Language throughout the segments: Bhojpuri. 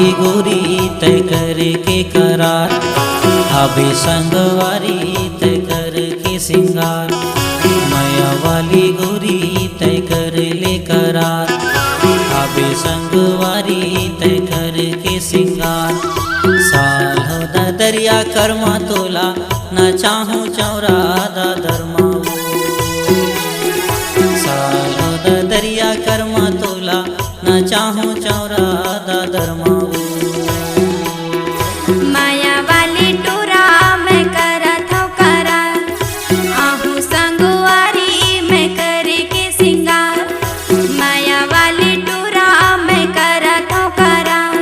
वाली गोरी तय करके करार, अभी संगवारी तय करके सिंगार। माया वाली गोरी तय कर ले करार, अभी संगवारी तय करके सिंगार। साल हो दरिया कर्मा तोला, न चाहूँ चौरा दादर माऊ। साल हो दरिया कर्मा तोला, न चाहूँ चौरा दादर माऊ। माया वाली टूरा मैं करत हूँ करार, आहू संगवारी मैं करके सिंगार। माया वाली टूरा मैं करत हूँ करार,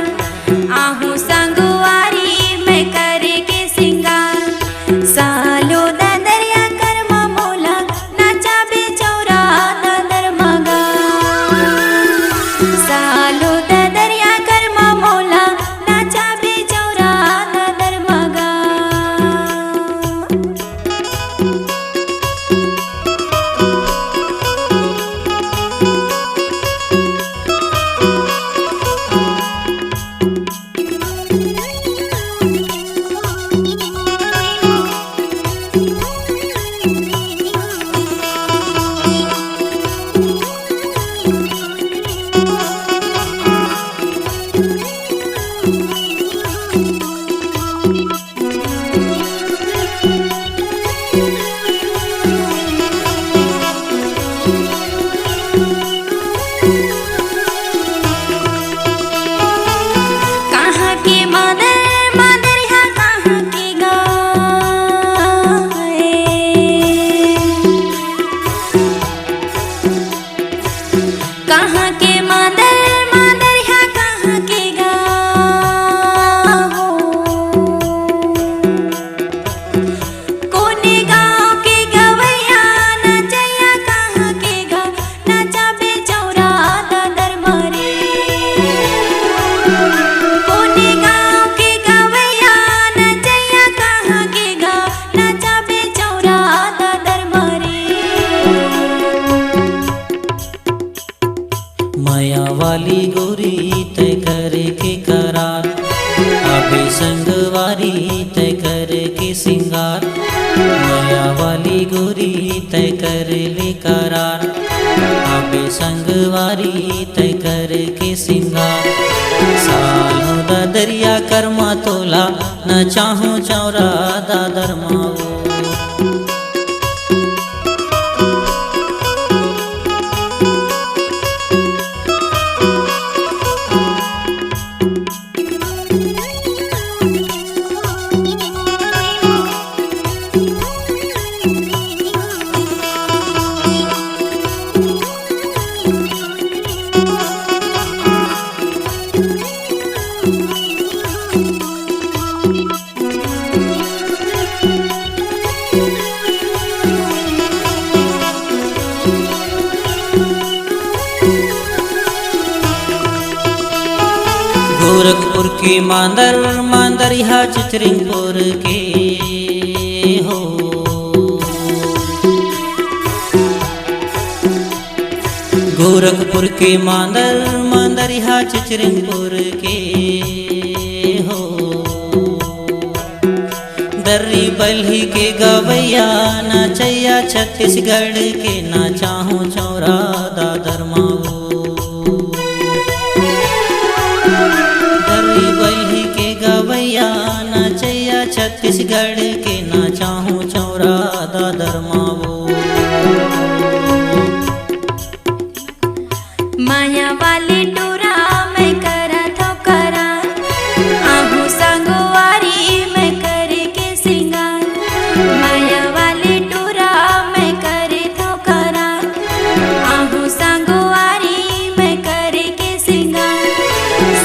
आहू संगवारी मैं करके सिंगार। सालो दरिया कर्मा मोला, नाचा बेचौरा दादर मगा। सालो दरिया कर्मा मोला, नाचा बेचौरा दादर मगा। कहाँ के मादर मादर यहाँ कहाँ के गाए। कहाँ के मादर मादर यहाँ कहाँ के गाओ। कोने गाँव के गवैया नचैया कहाँ के गा, नचा बेचौरा दादर मरे। कोने गाँव के गवैया नचैया कहाँ के गा, नचा बेचौरा दादर मरे। माया वाली गोरी तय करके करार, अभी संगवारी तय करके सिंगार। माया वाली गोरी तय कर ले करार, अभी संगवारी तय करके सिंगार। साल हो दरिया कर्मा तोला, न चाहूँ चौरा दादर माऊ। गोरखपुर के मांदर मांदर यहाँ चिचरिंगपुर के हो। गोरखपुर के मांदर मांदर यहाँ चिचरिंगपुर के हो। दर्री बल्ही के गवैया नाचैया छत्तीसगढ़ के, ना चाहूँ चौरा दादर माऊ। दर्री बल्ही के गवैया नाचैया छत्तीसगढ़ के, ना चाहूँ चौरा दादर माऊ। माया वाली टूरा मैं करत हूँ करार, आहू संगवारी मैं करके सिंगार। माया वाली टूरा मैं करत हूँ करार, आहू संगवारी मैं करके सिंगार।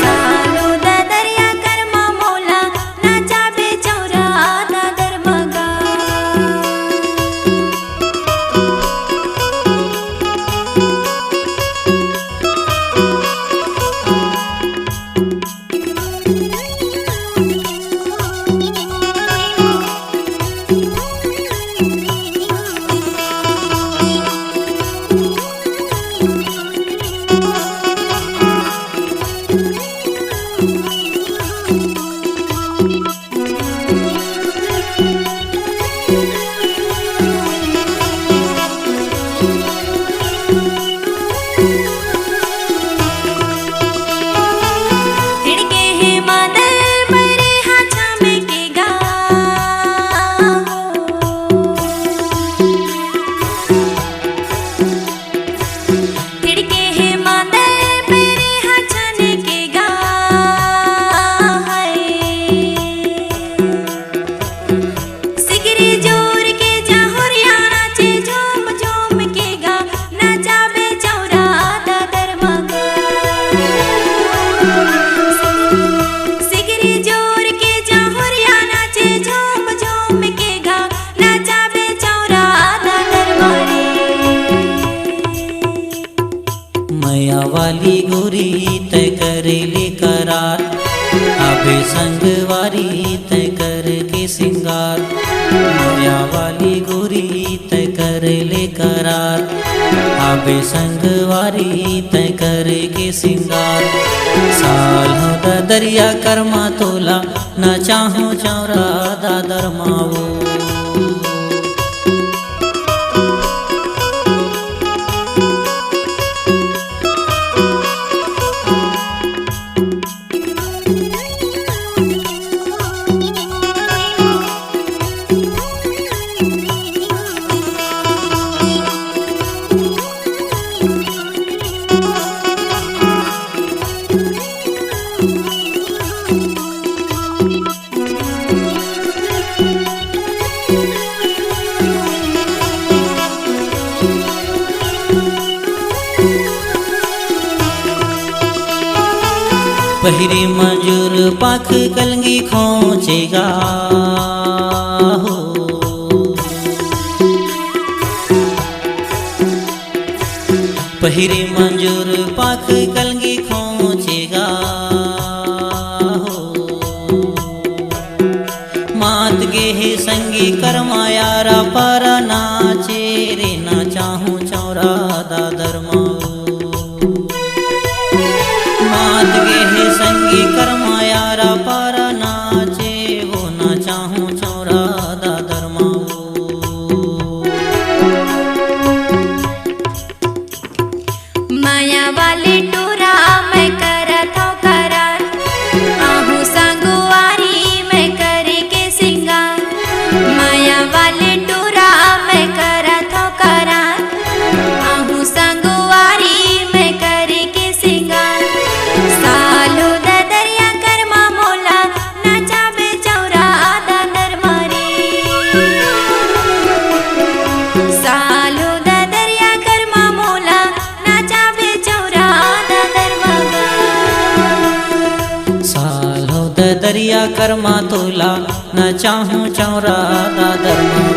सालो दरिया कर्मा मोला, नाचा बेचौरा दादर मगा। सिंगार। माया वाली गोरी तय कर ले करार, आबे संगवारी तय करे के सिंगार। साल हो दरिया कर्मा तोला, न चाहूँ चौरा दादर माओ। पहिरी मंजूर पाख कलंगी खोचेगा हो। पहिरी मंजूर पाख कलंगी खोचेगा हो। मात गे हे संगी करमायारा पर नाचे रे, ना चाहूँ चौरा दादर माओ। मात गे हे संगी करमायारा पर नाचे हो, ना चाहूँ चौरा दादर माओ। माया वाले टोरा मैं करत हूँ करार, आहू संगवारी मैं करे के सिंगार। माया वाले टोरा मैं करत हूँ करार, आहू संगवारी मैं करे के सिंगार। सालो दरिया कर्मा मोला, नचाबे चौरा दादर मारे। सालो दरिया कर्मा मोला, नचाबे चौरा दादर मगा। साल हो दरिया कर्मा तोला, न चाहूँ चौरा दादर माओ।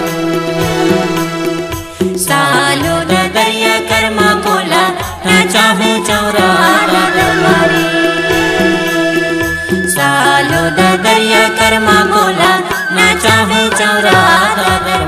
सालो दरिया कर्मा तोला, न चाहूँ चौरा दादर मारे। सालो दरिया कर्मा मोला, न चाहूँ चौरा दादर